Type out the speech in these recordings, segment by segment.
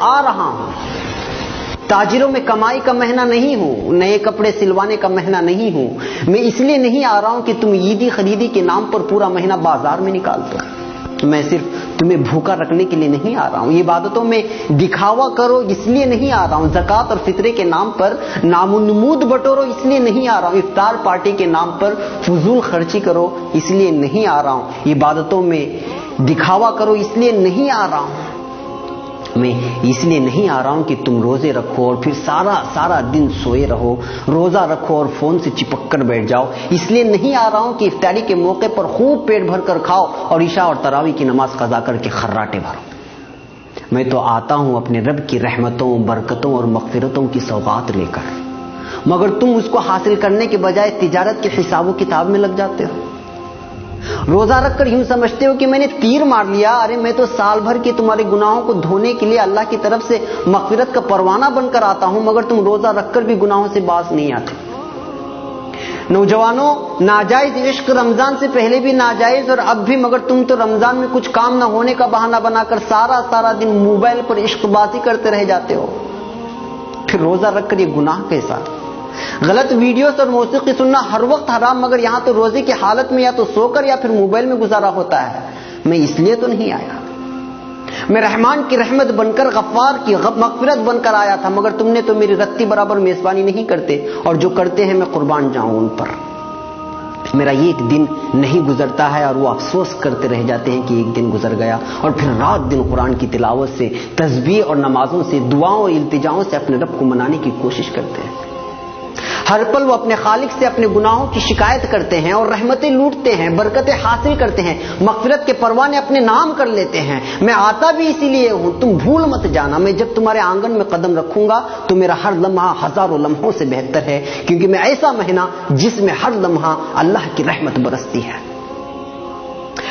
آ رہا ہوں. تاجروں میں کمائی کا مہینہ نہیں ہوں, نئے کپڑے سلوانے کا مہینہ نہیں ہوں. میں اس لیے نہیں آ رہا ہوں کہ تم عیدی خریدی کے نام پر پورا مہینہ بازار میں نکال دو. میں صرف تمہیں بھوکا رکھنے کے لیے نہیں آ رہا ہوں. عبادتوں میں دکھاوا کرو اس لیے نہیں آ رہا ہوں. زکوٰۃ اور فطرے کے نام پر نام و نمود بٹورو اس لیے نہیں آ رہا ہوں. افطار پارٹی کے نام پر فضول خرچی کرو اس لیے نہیں آ رہا ہوں. عبادتوں میں دکھاوا کرو اس لیے نہیں آ رہا ہوں. میں اس لیے نہیں آ رہا ہوں کہ تم روزے رکھو اور پھر سارا دن سوئے رہو, روزہ رکھو اور فون سے چپک کر بیٹھ جاؤ. اس لیے نہیں آ رہا ہوں کہ افطاری کے موقع پر خوب پیٹ بھر کر کھاؤ اور عشاء اور تراویح کی نماز قضا کر کے خراٹے بھرو. میں تو آتا ہوں اپنے رب کی رحمتوں, برکتوں اور مغفرتوں کی سوغات لے کر, مگر تم اس کو حاصل کرنے کے بجائے تجارت کے حساب و کتاب میں لگ جاتے ہو. روزہ رکھ کر یوں سمجھتے ہو کہ میں نے تیر مار لیا. ارے میں تو سال بھر کے تمہارے گناہوں کو دھونے کے لیے اللہ کی طرف سے مغفرت کا پروانہ بن کر آتا ہوں, مگر تم روزہ رکھ کر بھی گناہوں سے باز نہیں آتے. نوجوانوں, ناجائز عشق رمضان سے پہلے بھی ناجائز اور اب بھی, مگر تم تو رمضان میں کچھ کام نہ ہونے کا بہانہ بنا کر سارا دن موبائل پر عشق بازی کرتے رہ جاتے ہو. پھر روزہ رکھ کر یہ گناہ کیسا؟ غلط ویڈیوز اور موسیقی سننا ہر وقت حرام, مگر یہاں تو روزے کی حالت میں یا تو سو کر یا پھر موبائل میں گزارا ہوتا ہے. میں اس لیے تو نہیں آیا. میں رحمان کی رحمت بن کر, غفار کی مغفرت بن کر آیا تھا, مگر تم نے تو میری رتی برابر میزبانی نہیں کرتے, اور جو کرتے ہیں میں قربان جاؤں ان پر. میرا یہ ایک دن نہیں گزرتا ہے اور وہ افسوس کرتے رہ جاتے ہیں کہ ایک دن گزر گیا, اور پھر رات دن قرآن کی تلاوت سے, تسبیح اور نمازوں سے, دعاؤں اور التجاؤں سے اپنے رب کو منانے کی کوشش کرتے ہیں. ہر پل وہ اپنے خالق سے اپنے گناہوں کی شکایت کرتے ہیں اور رحمتیں لوٹتے ہیں, برکتیں حاصل کرتے ہیں, مغفرت کے پروانے اپنے نام کر لیتے ہیں. میں آتا بھی اسی لیے ہوں, تم بھول مت جانا. میں جب تمہارے آنگن میں قدم رکھوں گا تو میرا ہر لمحہ ہزاروں لمحوں سے بہتر ہے, کیونکہ میں ایسا مہینہ جس میں ہر لمحہ اللہ کی رحمت برستی ہے.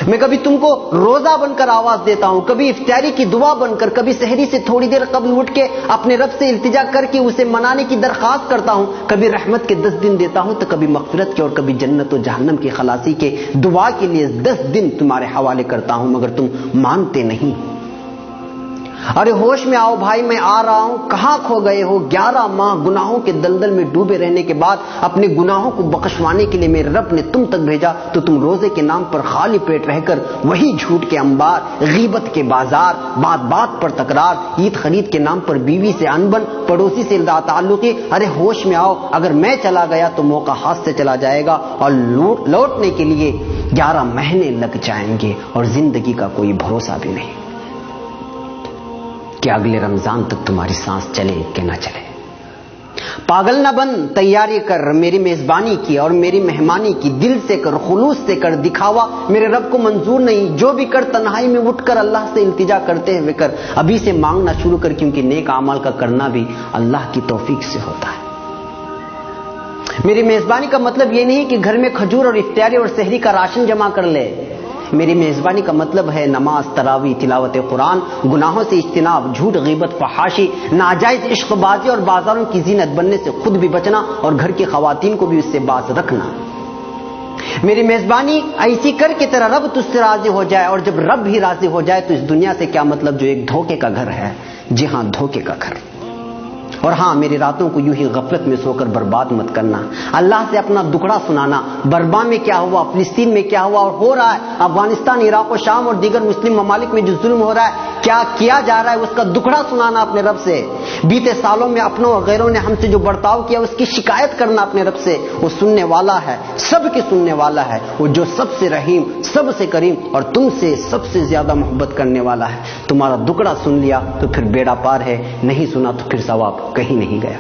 میں کبھی تم کو روزہ بن کر آواز دیتا ہوں, کبھی افطاری کی دعا بن کر, کبھی سحری سے تھوڑی دیر قبل اٹھ کے اپنے رب سے التجا کر کے اسے منانے کی درخواست کرتا ہوں, کبھی رحمت کے 10 دن دیتا ہوں تو کبھی مغفرت کے, اور کبھی جنت و جہنم کی خلاصی کے دعا کے لیے 10 دن تمہارے حوالے کرتا ہوں, مگر تم مانتے نہیں. ارے ہوش میں آؤ بھائی, میں آ رہا ہوں. کہاں کھو گئے ہو؟ 11 ماہ گناہوں کے دلدل میں ڈوبے رہنے کے بعد اپنے گناہوں کو بخشوانے کے لیے میرے رب نے تم تک بھیجا, تو تم روزے کے نام پر خالی پیٹ رہ کر وہی جھوٹ کے انبار, غیبت کے بازار, بات پر تکرار, عید خرید کے نام پر بیوی سے انبن, پڑوسی سے تعلقی. ارے ہوش میں آؤ, اگر میں چلا گیا تو موقع ہاتھ سے چلا جائے گا, اور لوٹنے کے لیے 11 مہینے لگ جائیں گے, اور زندگی کا کوئی بھروسہ بھی نہیں کہ اگلے رمضان تک تمہاری سانس چلے کہ نہ چلے. پاگل نہ بن, تیاری کر میری میزبانی کی اور میری مہمانی کی. دل سے کر, خلوص سے کر, دکھاوا میرے رب کو منظور نہیں. جو بھی کر تنہائی میں اٹھ کر اللہ سے التجا کرتے ہوئے کر, ابھی سے مانگنا شروع کر, کیونکہ نیک اعمال کا کرنا بھی اللہ کی توفیق سے ہوتا ہے. میری میزبانی کا مطلب یہ نہیں کہ گھر میں کھجور اور افطاری اور سحری کا راشن جمع کر لے. میری میزبانی کا مطلب ہے نماز, تراویح, تلاوت قرآن, گناہوں سے اجتناب, جھوٹ, غیبت, فحاشی, ناجائز عشق بازی اور بازاروں کی زینت بننے سے خود بھی بچنا, اور گھر کی خواتین کو بھی اس سے باز رکھنا. میری میزبانی ایسی کر کے تیرا رب تجھ سے راضی ہو جائے, اور جب رب ہی راضی ہو جائے تو اس دنیا سے کیا مطلب جو ایک دھوکے کا گھر ہے. جی ہاں, دھوکے کا گھر. اور ہاں, میری راتوں کو یوں ہی غفلت میں سو کر برباد مت کرنا. اللہ سے اپنا دکھڑا سنانا, برما میں کیا ہوا, فلسطین میں کیا ہوا اور ہو رہا ہے, افغانستان, عراق و شام اور دیگر مسلم ممالک میں جو ظلم ہو رہا ہے, کیا کیا جا رہا ہے, اس کا دکھڑا سنانا اپنے رب سے. بیتے سالوں میں اپنوں اور غیروں نے ہم سے جو برتاؤ کیا اس کی شکایت کرنا اپنے رب سے. وہ سننے والا ہے, سب کے سننے والا ہے, وہ جو سب سے رحیم, سب سے کریم اور تم سے سب سے زیادہ محبت کرنے والا ہے. تمہارا دکھڑا سن لیا تو پھر بیڑا پار ہے, نہیں سنا تو پھر ثواب کہیں نہیں گیا.